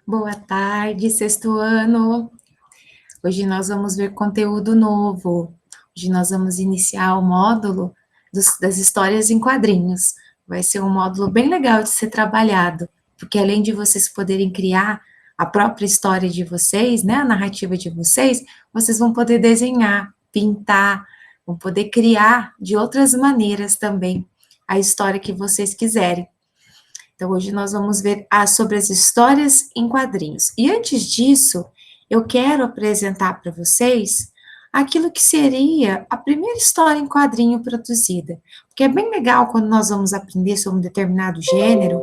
Boa tarde, sexto ano. Hoje nós vamos ver conteúdo novo. Hoje nós vamos iniciar o módulo das histórias em quadrinhos. Vai ser um módulo bem legal de ser trabalhado, porque além de vocês poderem criar a própria história de vocês, né, a narrativa de vocês vão poder desenhar, pintar, vão poder criar de outras maneiras também a história que vocês quiserem. Então, hoje nós vamos ver sobre as histórias em quadrinhos. E antes disso, eu quero apresentar para vocês aquilo que seria a primeira história em quadrinho produzida. Porque é bem legal quando nós vamos aprender sobre um determinado gênero,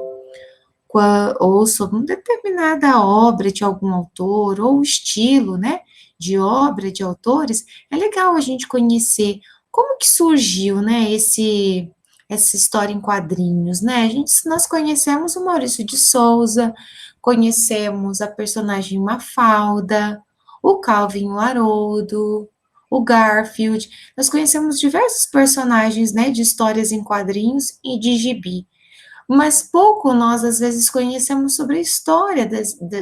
ou sobre uma determinada obra de algum autor, ou estilo, né, de obra de autores, é legal a gente conhecer como que surgiu, né, essa história em quadrinhos, né? Nós conhecemos o Maurício de Souza, conhecemos a personagem Mafalda, o Calvin o Haroldo, o Garfield. Nós conhecemos diversos personagens, né, de histórias em quadrinhos e de gibi. Mas pouco nós, às vezes, conhecemos sobre a história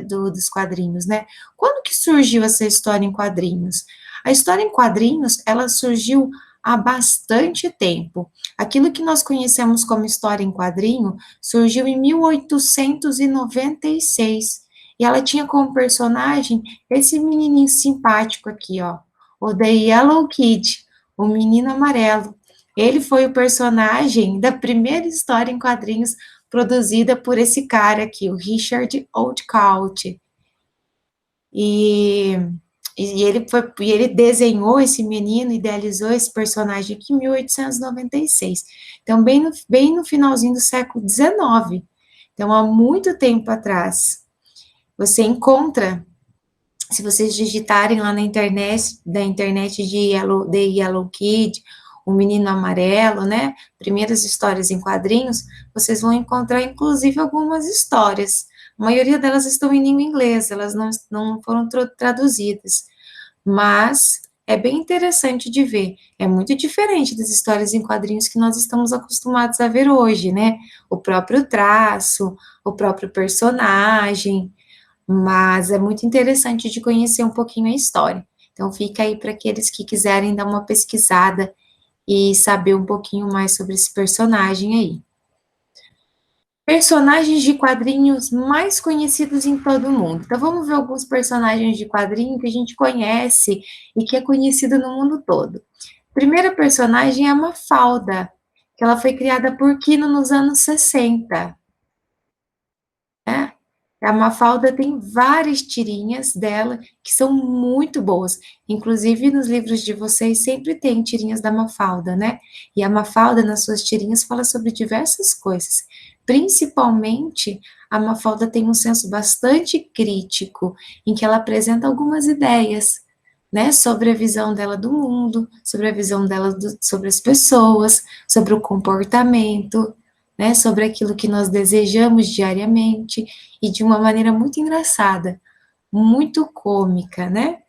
dos quadrinhos, né? Quando que surgiu essa história em quadrinhos? A história em quadrinhos, ela surgiu há bastante tempo. Aquilo que nós conhecemos como história em quadrinho surgiu em 1896. E ela tinha como personagem esse menininho simpático aqui, ó, o The Yellow Kid, o menino amarelo. Ele foi o personagem da primeira história em quadrinhos produzida por esse cara aqui, o Richard Outcault. E, ele desenhou esse menino, idealizou esse personagem aqui em 1896. Então, bem no finalzinho do século XIX. Então, há muito tempo atrás. Você encontra, se vocês digitarem lá na internet de The Yellow Kid, o Menino Amarelo, né? Primeiras histórias em quadrinhos, vocês vão encontrar, inclusive, algumas histórias. A maioria delas estão em língua inglesa, elas não foram traduzidas. Mas é bem interessante de ver. É muito diferente das histórias em quadrinhos que nós estamos acostumados a ver hoje, né? O próprio traço, o próprio personagem, mas é muito interessante de conhecer um pouquinho a história. Então, fica aí para aqueles que quiserem dar uma pesquisada e saber um pouquinho mais sobre esse personagem aí. Personagens de quadrinhos mais conhecidos em todo o mundo. Então, vamos ver alguns personagens de quadrinho que a gente conhece e que é conhecido no mundo todo. A primeira personagem é a Mafalda, que ela foi criada por Quino nos anos 60. Né? A Mafalda tem várias tirinhas dela que são muito boas. Inclusive, nos livros de vocês sempre tem tirinhas da Mafalda, né? E a Mafalda, nas suas tirinhas, fala sobre diversas coisas. Principalmente, a Mafalda tem um senso bastante crítico, em que ela apresenta algumas ideias, né? Sobre a visão dela do mundo, sobre a visão dela sobre as pessoas, sobre o comportamento, né, sobre aquilo que nós desejamos diariamente, e de uma maneira muito engraçada, muito cômica, né?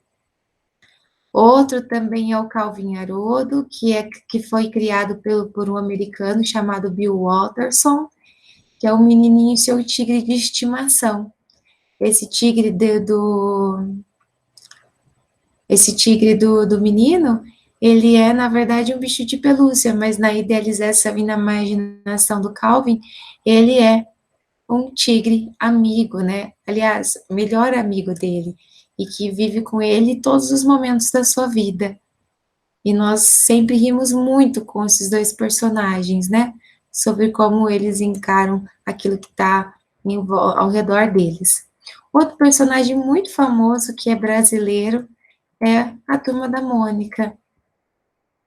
Outro também é o Calvin Haroldo, que foi criado por um americano chamado Bill Watterson, que é o menininho seu tigre de estimação. Esse tigre do menino, ele é, na verdade, um bicho de pelúcia, mas na idealização e na imaginação do Calvin, ele é um tigre amigo, né? Aliás, melhor amigo dele, e que vive com ele todos os momentos da sua vida. E nós sempre rimos muito com esses dois personagens, né? Sobre como eles encaram aquilo que está ao redor deles. Outro personagem muito famoso que é brasileiro é a Turma da Mônica,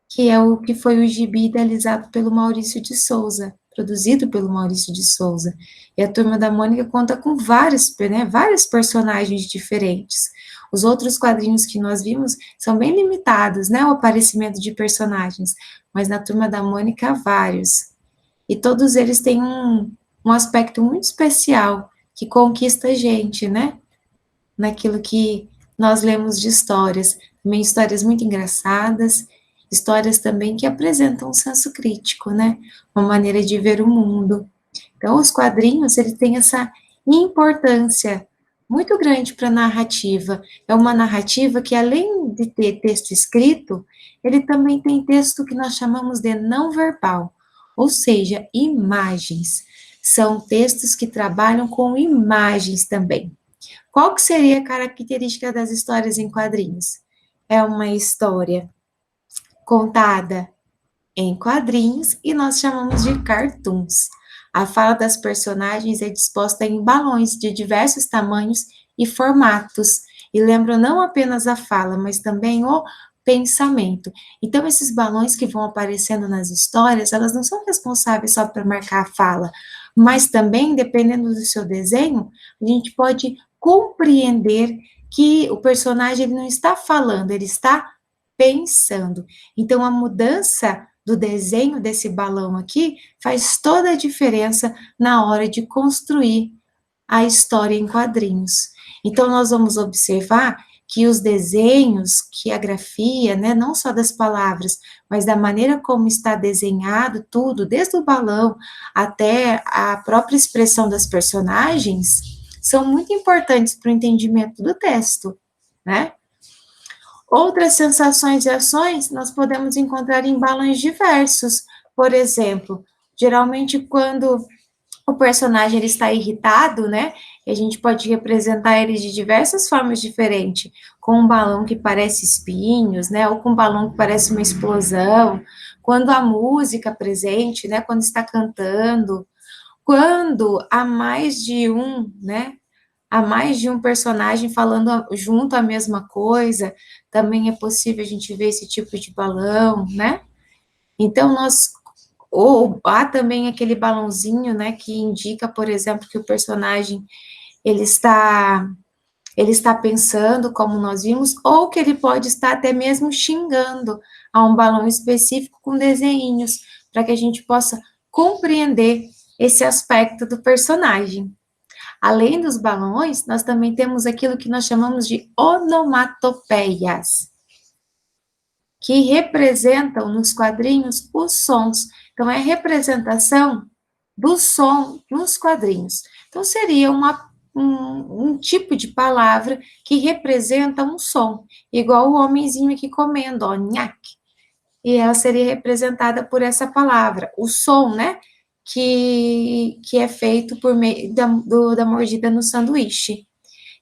que é o que foi o gibi idealizado pelo Maurício de Souza, produzido pelo Maurício de Souza. E a Turma da Mônica conta com vários personagens diferentes. Os outros quadrinhos que nós vimos são bem limitados, né, o aparecimento de personagens, mas na Turma da Mônica, vários. E todos eles têm um aspecto muito especial, que conquista a gente, né, naquilo que nós lemos de histórias, também histórias muito engraçadas, histórias também que apresentam um senso crítico, né? Uma maneira de ver o mundo. Então, os quadrinhos, ele tem essa importância muito grande para a narrativa. É uma narrativa que, além de ter texto escrito, ele também tem texto que nós chamamos de não verbal, ou seja, imagens. São textos que trabalham com imagens também. Qual que seria a característica das histórias em quadrinhos? É uma história contada em quadrinhos e nós chamamos de cartoons. A fala das personagens é disposta em balões de diversos tamanhos e formatos, e lembram não apenas a fala, mas também o pensamento. Então, esses balões que vão aparecendo nas histórias, elas não são responsáveis só por marcar a fala, mas também, dependendo do seu desenho, a gente pode compreender que o personagem ele não está falando, ele está pensando. Então, a mudança do desenho desse balão aqui faz toda a diferença na hora de construir a história em quadrinhos. Então, nós vamos observar que os desenhos, que a grafia, né, não só das palavras, mas da maneira como está desenhado tudo, desde o balão até a própria expressão das personagens, são muito importantes para o entendimento do texto, né? Outras sensações e ações nós podemos encontrar em balões diversos. Por exemplo, geralmente quando o personagem ele está irritado, né? A gente pode representar ele de diversas formas diferentes, com um balão que parece espinhos, né? Ou com um balão que parece uma explosão. Quando a música presente, né? Quando está cantando. Quando há mais de um, né? Há mais de um personagem falando junto a mesma coisa, também é possível a gente ver esse tipo de balão, né? Então, ou há também aquele balãozinho, né, que indica, por exemplo, que o personagem, ele está, ele está pensando, como nós vimos, ou que ele pode estar até mesmo xingando a um balão específico com desenhinhos, para que a gente possa compreender esse aspecto do personagem. Além dos balões, nós também temos aquilo que nós chamamos de onomatopeias, que representam nos quadrinhos os sons. Então, é a representação do som nos quadrinhos. Então, seria um tipo de palavra que representa um som, igual o homenzinho aqui comendo, ó, nhaque. E ela seria representada por essa palavra, o som, né? Que é feito por meio da mordida no sanduíche.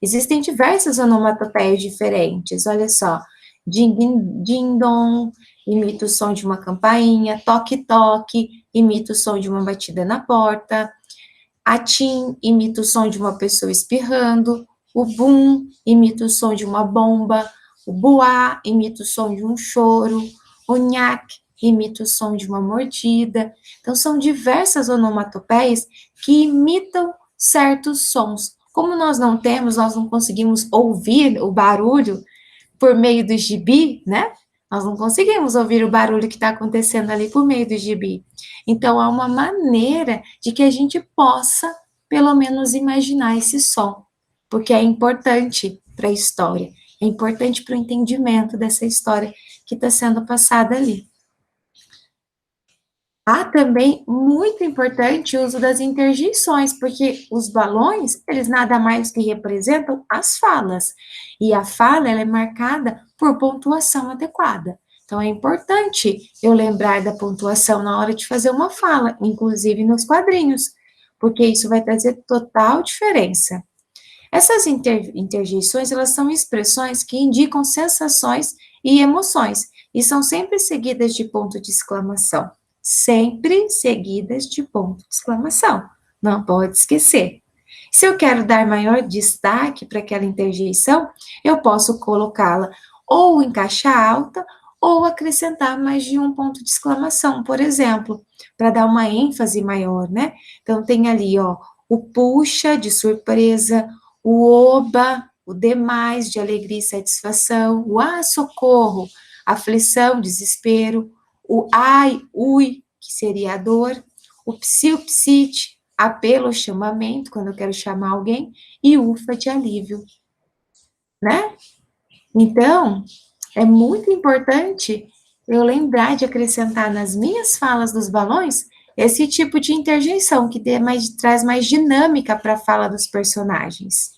Existem diversas onomatopeias diferentes, olha só. Ding-dong, imita o som de uma campainha. Toque-toque, imita o som de uma batida na porta. Atim, imita o som de uma pessoa espirrando. O bum, imita o som de uma bomba. O buá, imita o som de um choro. O nhaque, imita o som de uma mordida. Então, são diversas onomatopeias que imitam certos sons. Como nós não conseguimos ouvir o barulho por meio do gibi, né? Nós não conseguimos ouvir o barulho que está acontecendo ali por meio do gibi. Então, há uma maneira de que a gente possa, pelo menos, imaginar esse som, porque é importante para a história, é importante para o entendimento dessa história que está sendo passada ali. Há também, muito importante, o uso das interjeições, porque os balões, eles nada mais que representam as falas, e a fala, ela é marcada por pontuação adequada. Então, é importante eu lembrar da pontuação na hora de fazer uma fala, inclusive nos quadrinhos, porque isso vai trazer total diferença. Essas interjeições, elas são expressões que indicam sensações e emoções, e são sempre seguidas de ponto de exclamação. Sempre seguidas de ponto de exclamação. Não pode esquecer. Se eu quero dar maior destaque para aquela interjeição, eu posso colocá-la ou em caixa alta ou acrescentar mais de um ponto de exclamação, por exemplo, para dar uma ênfase maior, né? Então, tem ali, ó, o puxa de surpresa, o oba, o demais de alegria e satisfação, o socorro, aflição, desespero, o ai, ui, que seria a dor, o psiu, psite, apelo ou chamamento, quando eu quero chamar alguém, e ufa de alívio, né? Então, é muito importante eu lembrar de acrescentar nas minhas falas dos balões Esse tipo de interjeição que traz mais dinâmica para a fala dos personagens.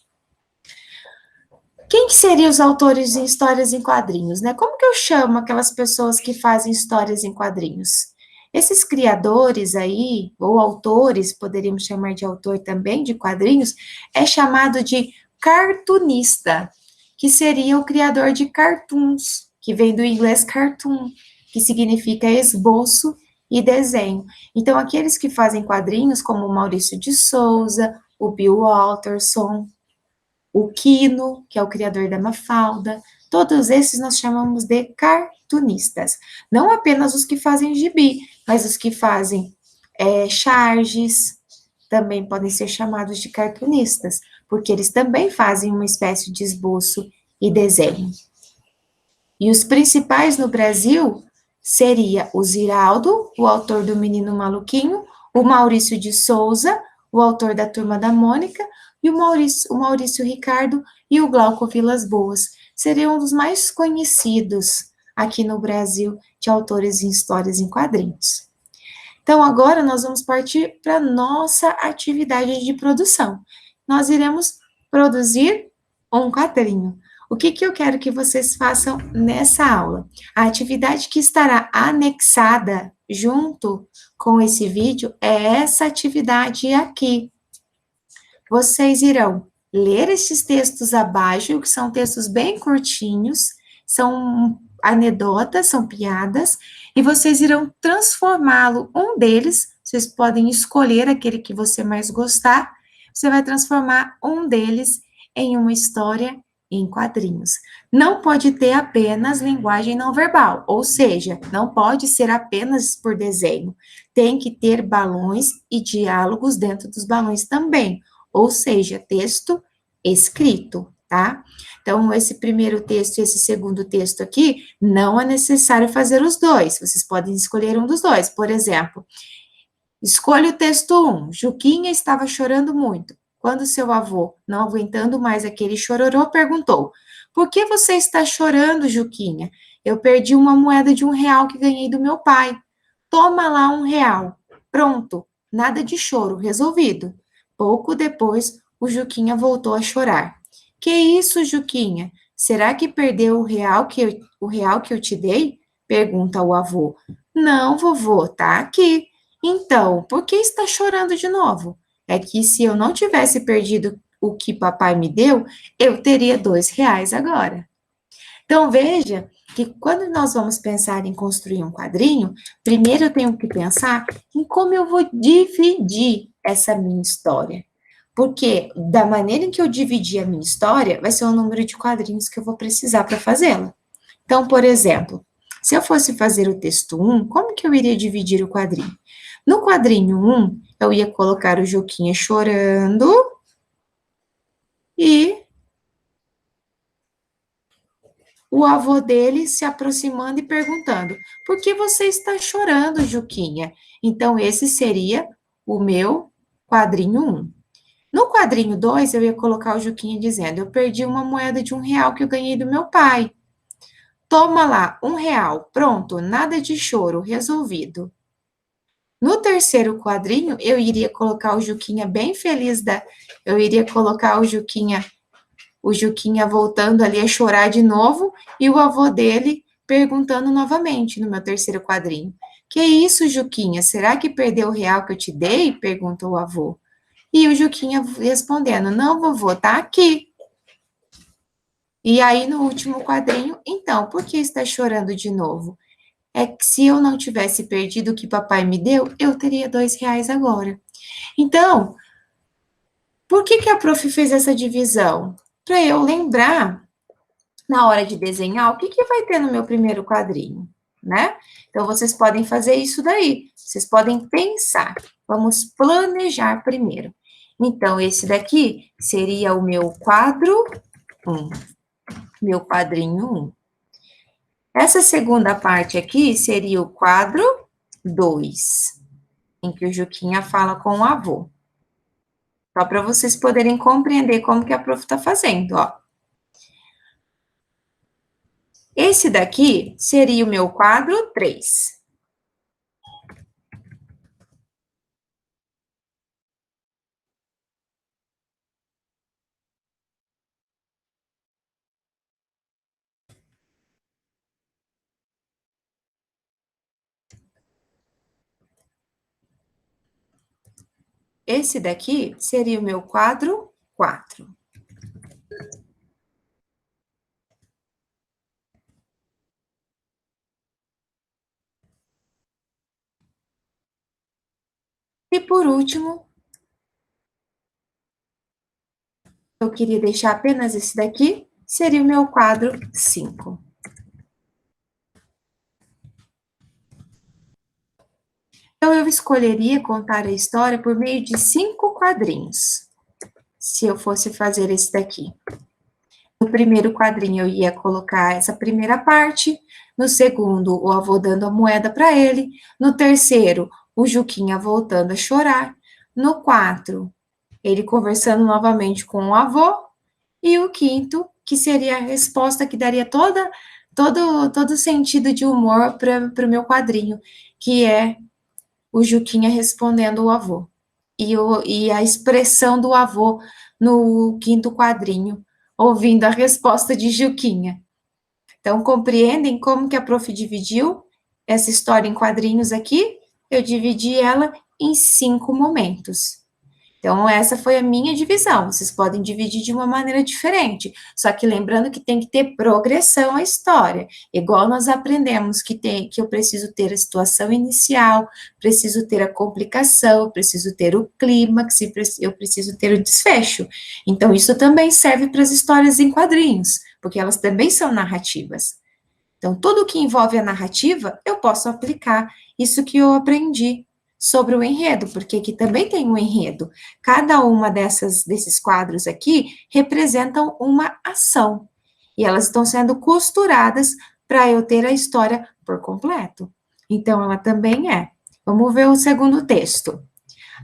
Quem que seriam os autores de histórias em quadrinhos, né? Como que eu chamo aquelas pessoas que fazem histórias em quadrinhos? Esses criadores aí, ou autores, poderíamos chamar de autor também, de quadrinhos, é chamado de cartunista, que seria o criador de cartoons, que vem do inglês cartoon, que significa esboço e desenho. Então, aqueles que fazem quadrinhos, como o Maurício de Souza, o Bill Walterson, o Quino, que é o criador da Mafalda, todos esses nós chamamos de cartunistas. Não apenas os que fazem gibi, mas os que fazem charges, também podem ser chamados de cartunistas, porque eles também fazem uma espécie de esboço e desenho. E os principais no Brasil seria o Ziraldo, o autor do Menino Maluquinho, o Maurício de Souza, o autor da Turma da Mônica, e o Maurício Ricardo e o Glauco Vilas Boas. Seriam um dos mais conhecidos aqui no Brasil de autores em histórias em quadrinhos. Então, agora nós vamos partir para a nossa atividade de produção. Nós iremos produzir um quadrinho. O que eu quero que vocês façam nessa aula? A atividade que estará anexada junto com esse vídeo é essa atividade aqui. Vocês irão ler esses textos abaixo, que são textos bem curtinhos, são anedotas, são piadas, e vocês irão transformá-lo, um deles, vocês podem escolher aquele que você mais gostar, você vai transformar um deles em uma história em quadrinhos. Não pode ter apenas linguagem não verbal, ou seja, não pode ser apenas por desenho. Tem que ter balões e diálogos dentro dos balões também, ou seja, texto escrito, tá? Então, esse primeiro texto e esse segundo texto aqui, não é necessário fazer os dois, vocês podem escolher um dos dois. Por exemplo, escolha o texto 1. Juquinha estava chorando muito. Quando seu avô, não aguentando mais aquele chororô, perguntou: por que você está chorando, Juquinha? Eu perdi uma moeda de R$ 1 que ganhei do meu pai. Toma lá R$ 1. Pronto, nada de choro, resolvido. Pouco depois, o Juquinha voltou a chorar. Que isso, Juquinha? Será que perdeu o real que eu te dei? Pergunta o avô. Não, vovô, tá aqui. Então, por que está chorando de novo? É que se eu não tivesse perdido o que papai me deu, eu teria R$ 2 agora. Então, veja que quando nós vamos pensar em construir um quadrinho, primeiro eu tenho que pensar em como eu vou dividir essa minha história. Porque da maneira em que eu dividir a minha história, vai ser o número de quadrinhos que eu vou precisar para fazê-la. Então, por exemplo, se eu fosse fazer o texto 1, como que eu iria dividir o quadrinho? No quadrinho 1, eu ia colocar o Juquinha chorando e o avô dele se aproximando e perguntando: por que você está chorando, Juquinha? Então, esse seria o meu quadrinho 1. No quadrinho 2, eu ia colocar o Juquinha dizendo: eu perdi uma moeda de R$ 1 que eu ganhei do meu pai. Toma lá, R$ 1. Pronto, nada de choro, resolvido. No terceiro quadrinho, eu iria colocar o Juquinha bem feliz eu iria colocar o Juquinha voltando ali a chorar de novo e o avô dele perguntando novamente no meu terceiro quadrinho. Que isso, Juquinha? Será que perdeu o R$ 1 que eu te dei? Perguntou o avô. E o Juquinha respondendo: não, vovô, tá aqui. E aí, no último quadrinho, então, por que está chorando de novo? É que se eu não tivesse perdido o que papai me deu, eu teria R$ 2 agora. Então, por que a prof fez essa divisão? Para eu lembrar, na hora de desenhar, o que vai ter no meu primeiro quadrinho, né? Então, vocês podem fazer isso daí. Vocês podem pensar. Vamos planejar primeiro. Então, esse daqui seria o meu quadro 1. Meu quadrinho 1. Essa segunda parte aqui seria o quadro 2, em que o Juquinha fala com o avô. Só para vocês poderem compreender como que a prof está fazendo, ó. Esse daqui seria o meu quadro 3. esse daqui seria o meu quadro 4. E por último, eu queria deixar apenas esse daqui, seria o meu quadro 5. Então, eu escolheria contar a história por meio de 5 quadrinhos, se eu fosse fazer esse daqui. No primeiro quadrinho, eu ia colocar essa primeira parte, no segundo, o avô dando a moeda para ele, no terceiro, o Juquinha voltando a chorar, no 4, ele conversando novamente com o avô, e o quinto, que seria a resposta que daria todo sentido de humor para o meu quadrinho, que é o Juquinha respondendo o avô. E a expressão do avô no quinto quadrinho, ouvindo a resposta de Juquinha. Então, compreendem como que a prof dividiu essa história em quadrinhos aqui? Eu dividi ela em 5 momentos. Então, essa foi a minha divisão. Vocês podem dividir de uma maneira diferente. Só que lembrando que tem que ter progressão a história. Igual nós aprendemos que eu preciso ter a situação inicial, preciso ter a complicação, preciso ter o clímax, eu preciso ter o desfecho. Então, isso também serve para as histórias em quadrinhos, porque elas também são narrativas. Então, tudo que envolve a narrativa, eu posso aplicar isso que eu aprendi sobre o enredo, porque aqui também tem um enredo. Cada uma desses quadros aqui representam uma ação, e elas estão sendo costuradas para eu ter a história por completo. Então, ela também é. Vamos ver o segundo texto.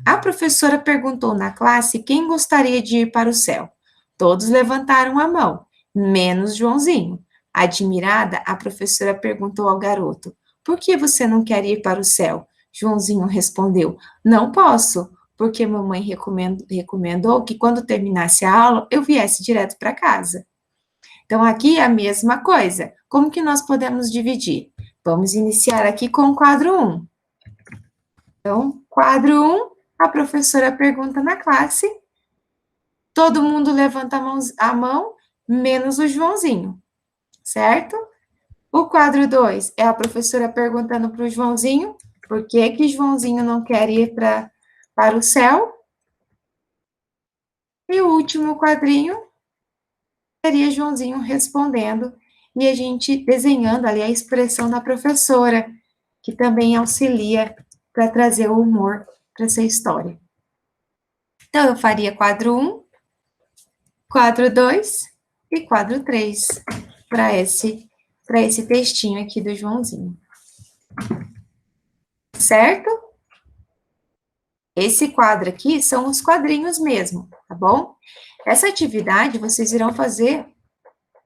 A professora perguntou na classe quem gostaria de ir para o céu. Todos levantaram a mão, menos Joãozinho. Admirada, a professora perguntou ao garoto: por que você não quer ir para o céu? Joãozinho respondeu: não posso, porque mamãe recomendou que quando terminasse a aula eu viesse direto para casa. Então, aqui é a mesma coisa. Como que nós podemos dividir? Vamos iniciar aqui com o quadro 1. Então, quadro 1, a professora pergunta na classe, todo mundo levanta a mão menos o Joãozinho, certo? O quadro 2 é a professora perguntando para o Joãozinho por que Joãozinho não quer ir para o céu. E o último quadrinho seria Joãozinho respondendo e a gente desenhando ali a expressão da professora, que também auxilia para trazer o humor para essa história. Então, eu faria quadro 1, quadro 2 e quadro 3 para esse textinho aqui do Joãozinho. Certo? Esse quadro aqui são os quadrinhos mesmo, tá bom? Essa atividade vocês irão fazer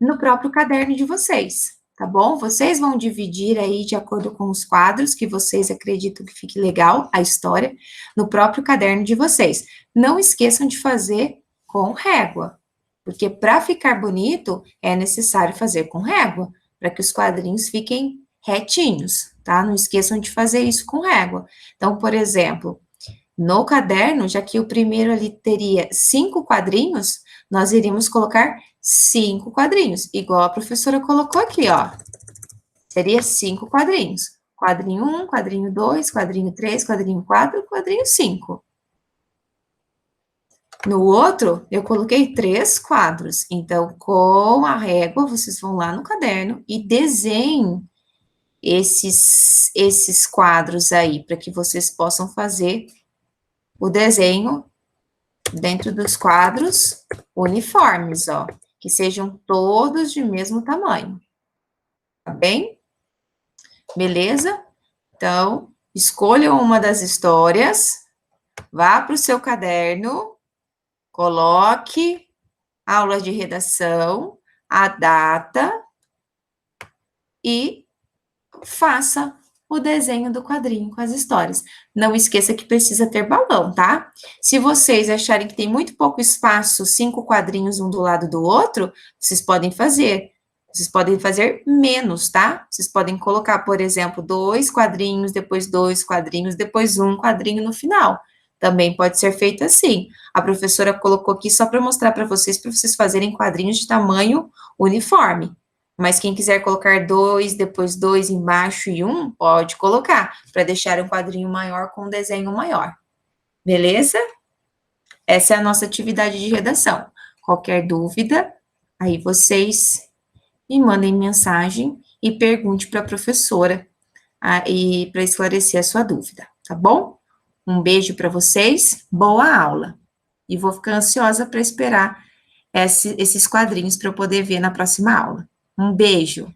no próprio caderno de vocês, tá bom? Vocês vão dividir aí de acordo com os quadros que vocês acreditam que fique legal a história no próprio caderno de vocês. Não esqueçam de fazer com régua, porque para ficar bonito é necessário fazer com régua, para que os quadrinhos fiquem retinhos, tá? Não esqueçam de fazer isso com régua. Então, por exemplo, no caderno, já que o primeiro ali teria 5 quadrinhos, nós iríamos colocar 5 quadrinhos, igual a professora colocou aqui, ó. Seria 5 quadrinhos. Quadrinho 1, quadrinho 2, quadrinho 3, quadrinho 4, quadrinho 5. No outro, eu coloquei 3 quadros. Então, com a régua, vocês vão lá no caderno e desenhem esses quadros aí, para que vocês possam fazer o desenho dentro dos quadros uniformes, ó, que sejam todos de mesmo tamanho. Tá bem? Beleza? Então, escolham uma das histórias, vá para o seu caderno, coloque aula de redação, a data e faça o desenho do quadrinho com as histórias. Não esqueça que precisa ter balão, tá? Se vocês acharem que tem muito pouco espaço, 5 quadrinhos um do lado do outro, vocês podem fazer. Vocês podem fazer menos, tá? Vocês podem colocar, por exemplo, 2 quadrinhos, depois 2 quadrinhos, depois 1 quadrinho no final. Também pode ser feito assim. A professora colocou aqui só para mostrar para vocês fazerem quadrinhos de tamanho uniforme. Mas quem quiser colocar 2, depois 2 embaixo e 1, pode colocar, para deixar um quadrinho maior com um desenho maior. Beleza? Essa é a nossa atividade de redação. Qualquer dúvida, aí vocês me mandem mensagem e pergunte para a professora e para esclarecer a sua dúvida, tá bom? Um beijo para vocês, boa aula. E vou ficar ansiosa para esperar esses quadrinhos para eu poder ver na próxima aula. Um beijo.